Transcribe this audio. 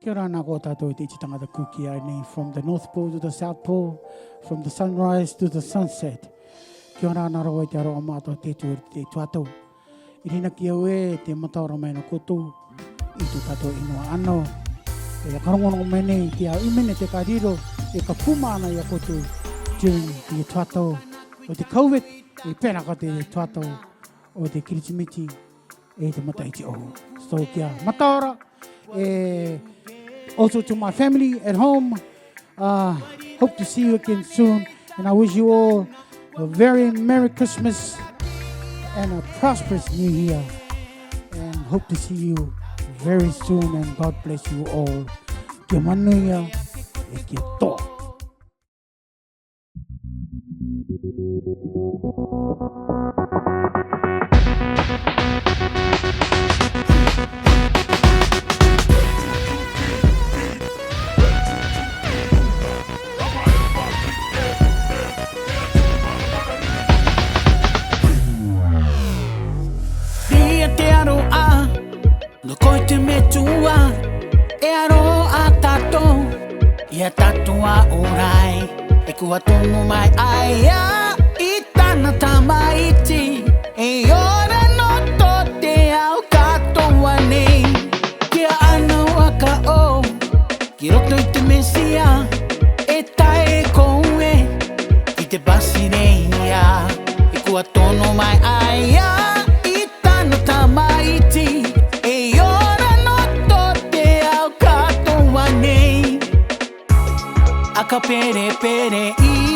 Kia ora nā ko tātou te iti tangata kuki ai nei, from the North Pole to the South Pole, from the sunrise to the sunset. Kia ora nā roa i te aroa mātua te tuatau. I rina ki au e te mataora mai na kotou, i tu tātou inua ano. E karongono mai nei, te au imene te kariro, e ka pumana i a kotou, during te tuatau o te COVID, e pēna ka te tuatau o te kiritimiti, e te mataiti o. So kia mataora, also to my family at home, hope to see you again soon, and I wish you all a very Merry Christmas and a prosperous New Year, and hope to see you very soon, and God bless you all. Kia manuia e kia toa. No koi te metua, e aro a tato, ia tatua orai, e kua tongo mai aia, i tana tamaiti, e ora no to te au katoa nei, kia ana waka o, ki roto i te mesia, e tae koue, ki te basi reia, e kua tono mai aia, i tana tamaiti, aka pere pere i